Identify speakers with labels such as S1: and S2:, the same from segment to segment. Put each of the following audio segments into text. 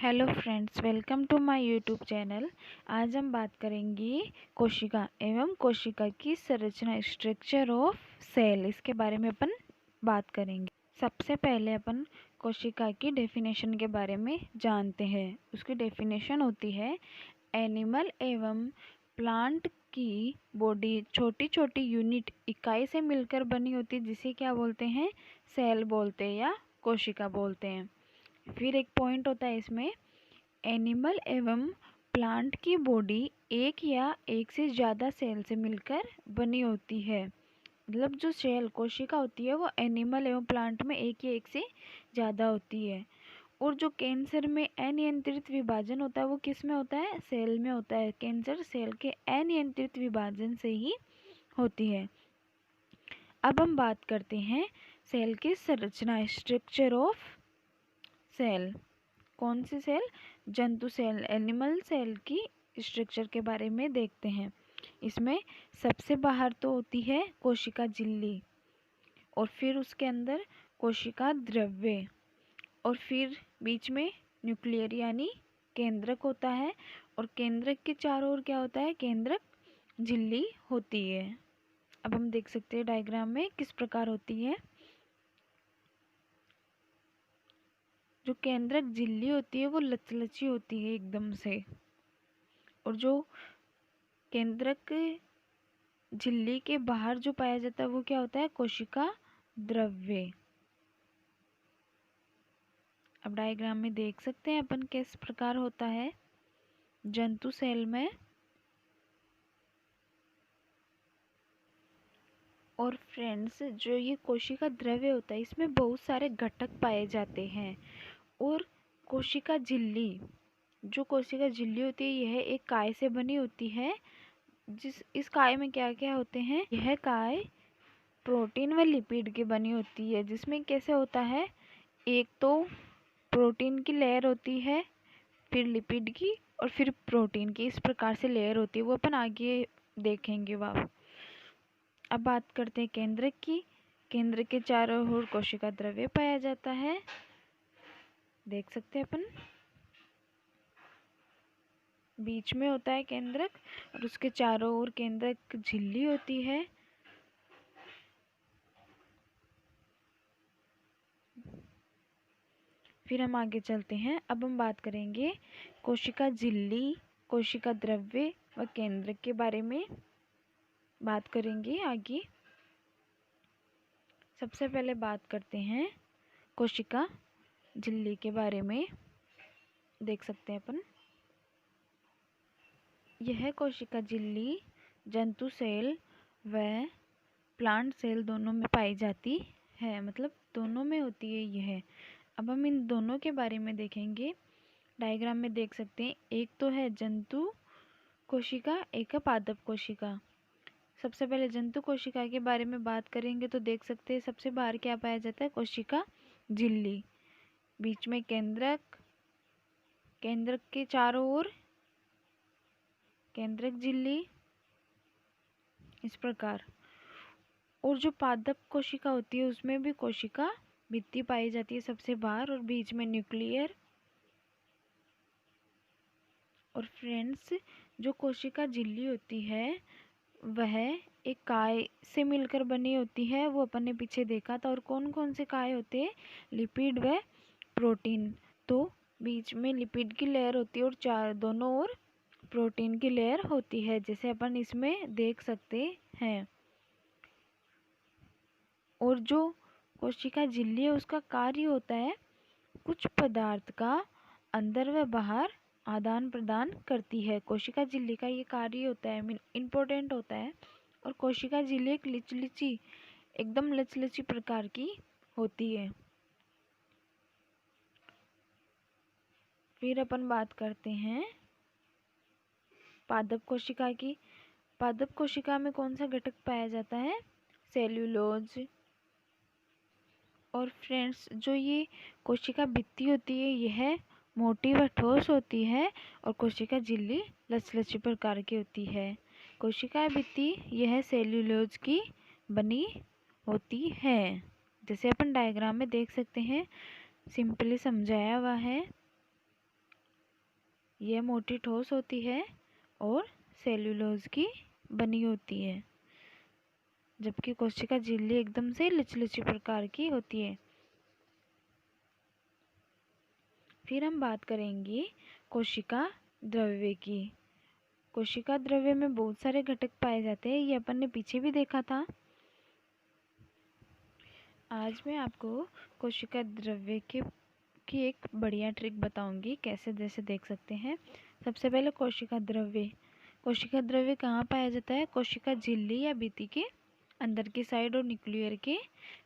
S1: Hello friends, welcome to my YouTube channel. आज हम बात करेंगे कोशिका एवं कोशिका की संरचना, स्ट्रक्चर ऑफ सेल, इसके बारे में अपन बात करेंगे। सबसे पहले अपन कोशिका की डेफिनेशन के बारे में जानते हैं। उसकी डेफिनेशन होती है, एनिमल एवं प्लांट की बॉडी छोटी छोटी यूनिट इकाई से मिलकर बनी होती है, जिसे क्या बोलते हैं, सेल बोलते हैं या कोशिका बोलते हैं। फिर एक पॉइंट होता है इसमें, एनिमल एवं प्लांट की बॉडी एक या एक से ज़्यादा सेल से मिलकर बनी होती है। मतलब जो सेल कोशिका होती है वो एनिमल एवं प्लांट में एक या एक से ज़्यादा होती है। और जो कैंसर में अनियंत्रित विभाजन होता है वो किस में होता है, सेल में होता है। कैंसर सेल के अनियंत्रित विभाजन से ही होती है। अब हम बात करते हैं सेल की संरचना, स्ट्रक्चर ऑफ सेल। कौन सी सेल, जंतु सेल, एनिमल सेल की स्ट्रक्चर के बारे में देखते हैं। इसमें सबसे बाहर तो होती है कोशिका झिल्ली, और फिर उसके अंदर कोशिका द्रव्य, और फिर बीच में न्यूक्लियर यानी केंद्रक होता है, और केंद्रक के चारों ओर क्या होता है, केंद्रक झिल्ली होती है। अब हम देख सकते हैं डायग्राम में किस प्रकार होती है। जो केंद्रक झिल्ली होती है वो लचलची होती है एकदम से, और जो केंद्रक झिल्ली के बाहर जो पाया जाता है वो क्या होता है, कोशिका द्रव्य। अब डायग्राम में देख सकते हैं अपन किस प्रकार होता है जंतु सेल में। और फ्रेंड्स, जो ये कोशिका द्रव्य होता है इसमें बहुत सारे घटक पाए जाते हैं। और कोशिका झिल्ली, जो कोशिका झिल्ली होती है यह एक काय से बनी होती है। इस काय में क्या क्या होते हैं, यह काय प्रोटीन व लिपिड की बनी होती है। जिसमें कैसे होता है, एक तो प्रोटीन की लेयर होती है, फिर लिपिड की, और फिर प्रोटीन की, इस प्रकार से लेयर होती है। वो अपन आगे देखेंगे। वाह। अब बात करते हैं केंद्रक की। केंद्र के चारों ओर कोशिका द्रव्य पाया जाता है, देख सकते हैं अपन। बीच में होता है केंद्रक, और उसके चारों ओर केंद्रक झिल्ली होती है। फिर हम आगे चलते हैं। अब हम बात करेंगे कोशिका झिल्ली, कोशिका द्रव्य व केंद्रक के बारे में बात करेंगे आगे। सबसे पहले बात करते हैं कोशिका झिल्ली के बारे में, देख सकते हैं अपन। यह कोशिका झिल्ली जंतु सेल व प्लांट सेल दोनों में पाई जाती है, मतलब दोनों में होती है यह। अब हम इन दोनों के बारे में देखेंगे। डायग्राम में देख सकते हैं, एक तो है जंतु कोशिका, एक है पादप कोशिका। सबसे पहले जंतु कोशिका के बारे में बात करेंगे तो देख सकते हैं सबसे बाहर क्या पाया जाता है, कोशिका झिल्ली। बीच में केंद्रक, केंद्रक के चारों ओर केंद्रक झिल्ली, इस प्रकार। और जो पादप कोशिका होती है उसमें भी कोशिका भित्ति पाई जाती है सबसे बाहर, और बीच में न्यूक्लियर। और फ्रेंड्स, जो कोशिका झिल्ली होती है वह एक काय से मिलकर बनी होती है, वो अपन ने पीछे देखा था। और कौन कौन से काय होते हैं, लिपिड व प्रोटीन। तो बीच में लिपिड की लेयर होती है और चार दोनों ओर प्रोटीन की लेयर होती है, जैसे अपन इसमें देख सकते हैं। और जो कोशिका झिल्ली है उसका कार्य होता है कुछ पदार्थ का अंदर व बाहर आदान प्रदान करती है। कोशिका झिल्ली का ये कार्य होता है, मीन इम्पोर्टेंट होता है। और कोशिका झिल्ली एक लिचलिची, एकदम लचलची प्रकार की होती है। फिर अपन बात करते हैं पादप कोशिका की। पादप कोशिका में कौन सा घटक पाया जाता है, सेल्यूलोज। और फ्रेंड्स, जो ये कोशिका भित्ति होती है यह मोटी व ठोस होती है, और कोशिका झिल्ली लचलची प्रकार की होती है। कोशिका भित्ति यह सेल्यूलोज की बनी होती है, जैसे अपन डायग्राम में देख सकते हैं, सिंपली समझाया हुआ है। यह मोटी ठोस होती है और सेल्यूलोज की बनी होती है, जबकि कोशिका झिल्ली एकदम से लचलची प्रकार की होती है। फिर हम बात करेंगे कोशिका द्रव्य की। कोशिका द्रव्य में बहुत सारे घटक पाए जाते हैं, ये अपन ने पीछे भी देखा था। आज मैं आपको कोशिका द्रव्य की एक बढ़िया ट्रिक बताऊंगी, कैसे जैसे देख सकते हैं। सबसे पहले कोशिका द्रव्य कहाँ पाया जाता है? कोशिका झिल्ली या भित्ति के अंदर की साइड और न्यूक्लियर के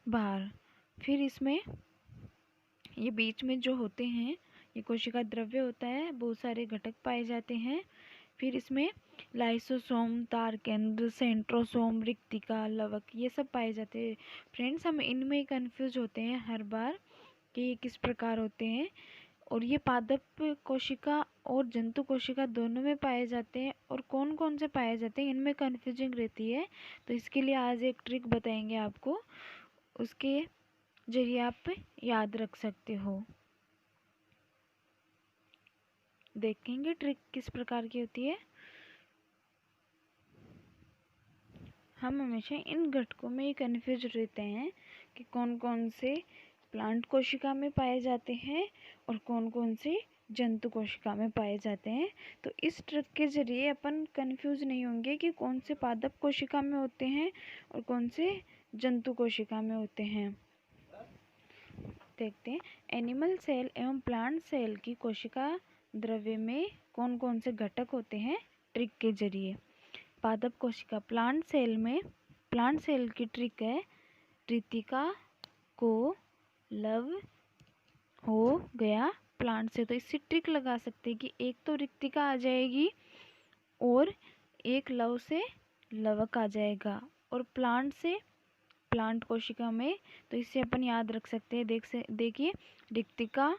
S1: बाहर। फिर इसमें ये बीच में जो होते हैं ये कोशिका द्रव्य होता है, बहुत सारे घटक पाए जाते हैं। फिर इसमें लाइसोसोम, तार केंद्र, सेंट्रोसोम, रिक्तिका, लवक ये सब पाए जाते हैं। फ्रेंड्स, हम इनमें ही कंफ्यूज होते हैं हर बार कि ये किस प्रकार होते हैं, और ये पादप कोशिका और जंतु कोशिका दोनों में पाए जाते हैं, और कौन कौन से पाए जाते हैं इनमें कन्फ्यूजिंग रहती है। तो इसके लिए आज एक ट्रिक बताएंगे आपको, उसके जरिए आप याद रख सकते हो। देखेंगे ट्रिक किस प्रकार की होती है। हम हमेशा इन घटकों में कन्फ्यूज रहते हैं कि कौन कौन से प्लांट कोशिका में पाए जाते हैं और कौन कौन से जंतु कोशिका में पाए जाते हैं। तो इस ट्रिक के जरिए अपन कंफ्यूज नहीं होंगे कि कौन से पादप कोशिका में होते हैं और कौन से जंतु कोशिका में होते हैं। देखते हैं, एनिमल सेल एवं प्लांट सेल की कोशिका द्रव्य में कौन कौन से घटक होते हैं ट्रिक के जरिए। पादप कोशिका प्लांट सेल की ट्रिक है, रिक्तिका को लव हो गया प्लांट से। तो इससे ट्रिक लगा सकते हैं कि एक तो रिक्तिका आ जाएगी और एक लव से लवक आ जाएगा, और प्लांट से प्लांट कोशिका में। तो इससे अपन याद रख सकते हैं, देखिए रिक्तिका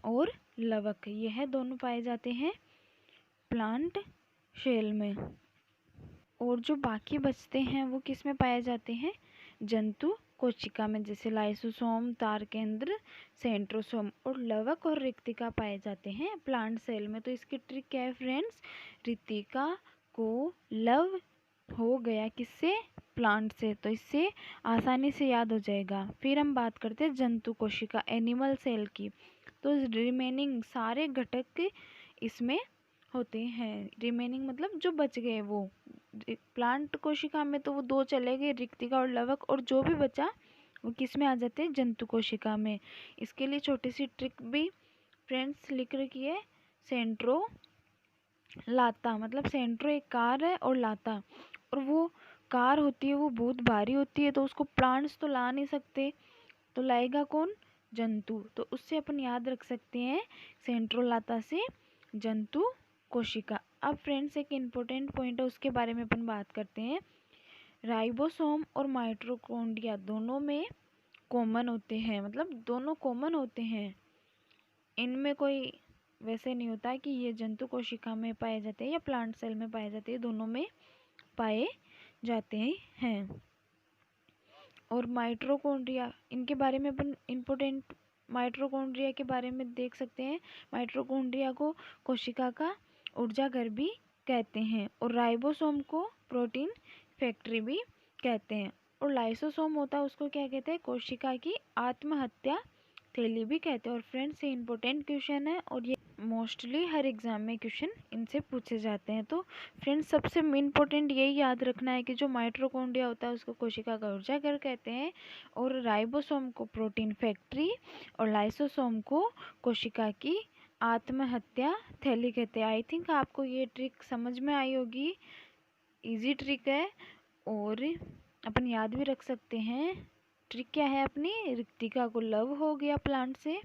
S1: और लवक यह दोनों पाए जाते हैं प्लांट सेल में, और जो बाकी बचते हैं वो किस में पाए जाते हैं? जंतु कोशिका में, जैसे लाइसोसोम, तार केंद्र, सेंट्रोसोम, और लवक और रिक्तिका पाए जाते हैं प्लांट सेल में। तो इसकी ट्रिक क्या है फ्रेंड्स? रिक्तिका को लव हो गया किससे? प्लांट से। तो इससे आसानी से याद हो जाएगा। फिर हम बात करते हैं जंतु कोशिका एनिमल सेल की। तो रिमेनिंग सारे घटक इसमें होते हैं। रिमेनिंग मतलब जो बच गए वो प्लांट कोशिका में, तो वो दो चले गए, रिक्तिका और लवक, और जो भी बचा वो किस में आ जाते हैं? जंतु कोशिका में। इसके लिए छोटी सी ट्रिक भी फ्रेंड्स लिख रखी है, सेंट्रो लाता। मतलब सेंट्रो एक कार है और लाता, और वो कार होती है वो बहुत भारी होती है, तो उसको प्लांट्स तो ला नहीं सकते, तो लाएगा कौन? जंतु। तो उससे अपन याद रख सकते हैं सेंट्रोलाता से जंतु कोशिका। अब फ्रेंड्स एक इम्पोर्टेंट पॉइंट है, उसके बारे में अपन बात करते हैं। राइबोसोम और माइटोकॉन्ड्रिया दोनों में कॉमन होते हैं, मतलब दोनों कॉमन होते हैं, इनमें कोई वैसे नहीं होता कि ये जंतु कोशिका में पाए जाते हैं या प्लांट सेल में पाए जाते हैं, दोनों में पाए जाते हैं। और माइटोकॉन्ड्रिया, इनके बारे में अपन इम्पोर्टेंट माइटोकॉन्ड्रिया के बारे में देख सकते हैं। माइटोकॉन्ड्रिया को कोशिका का ऊर्जा घर भी कहते हैं, और राइबोसोम को प्रोटीन फैक्ट्री भी कहते हैं, और लाइसोसोम होता है उसको क्या कहते हैं? कोशिका की आत्महत्या थैली भी कहते हैं। और फ्रेंड्स ये इम्पोर्टेंट क्वेश्चन है, और ये मोस्टली हर एग्जाम में क्वेश्चन इनसे पूछे जाते हैं। तो फ्रेंड्स सबसे इम्पोर्टेंट यही याद रखना है कि जो माइटोकॉन्ड्रिया होता है उसको कोशिका का ऊर्जा घर कहते हैं, और राइबोसोम को प्रोटीन फैक्ट्री, और लाइसोसोम को कोशिका की आत्महत्या थैली कहते हैं। आई थिंक आपको ये ट्रिक समझ में आई होगी, इजी ट्रिक है और अपन याद भी रख सकते हैं। ट्रिक क्या है अपनी? रिक्तिका को लव हो गया प्लांट से,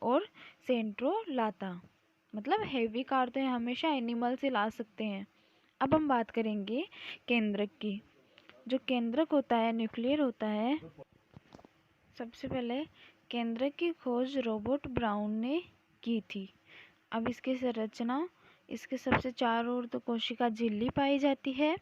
S1: और सेंट्रो लाता, मतलब हैवी कार तो हमेशा एनिमल से ला सकते हैं। अब हम बात करेंगे केंद्रक की। जो केंद्रक होता है, न्यूक्लियर होता है। सबसे पहले केंद्रक की खोज रॉबर्ट ब्राउन ने की थी। अब इसकी संरचना, इसके सबसे चारों ओर तो कोशिका झिल्ली पाई जाती है,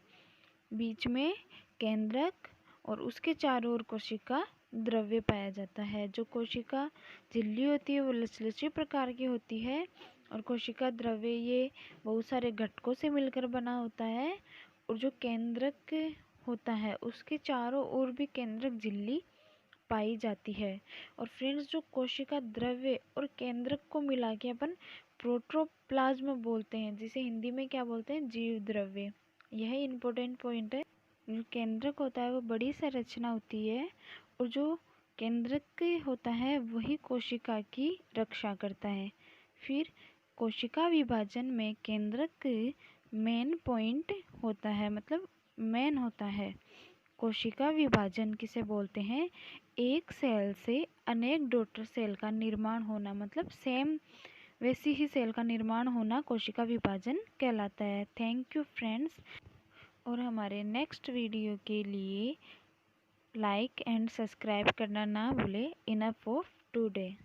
S1: बीच में केंद्रक, और उसके चारों ओर कोशिका द्रव्य पाया जाता है। जो कोशिका झिल्ली होती है वो लचलची प्रकार की होती है, और कोशिका द्रव्य ये बहुत सारे घटकों से मिलकर बना होता है। और जो केंद्रक होता है उसके चारों ओर भी केंद्रक झिल्ली पाई जाती है। और फ्रेंड्स, जो कोशिका द्रव्य और केंद्रक को मिला के अपन प्रोटोप्लाज्म बोलते हैं, जिसे हिंदी में क्या बोलते हैं, जीव द्रव्य। यह इम्पोर्टेंट पॉइंट है। जो केंद्रक होता है वो बड़ी संरचना होती है, और जो केंद्रक होता है वही कोशिका की रक्षा करता है। फिर कोशिका विभाजन में केंद्रक मेन पॉइंट होता है, मतलब मेन होता है। कोशिका विभाजन किसे बोलते हैं, एक सेल से अनेक डॉटर सेल का निर्माण होना, मतलब सेम वैसी ही सेल का निर्माण होना कोशिका विभाजन कहलाता है। Thank you friends. और हमारे नेक्स्ट वीडियो के लिए लाइक एंड सब्सक्राइब करना ना भूले। Enough of today.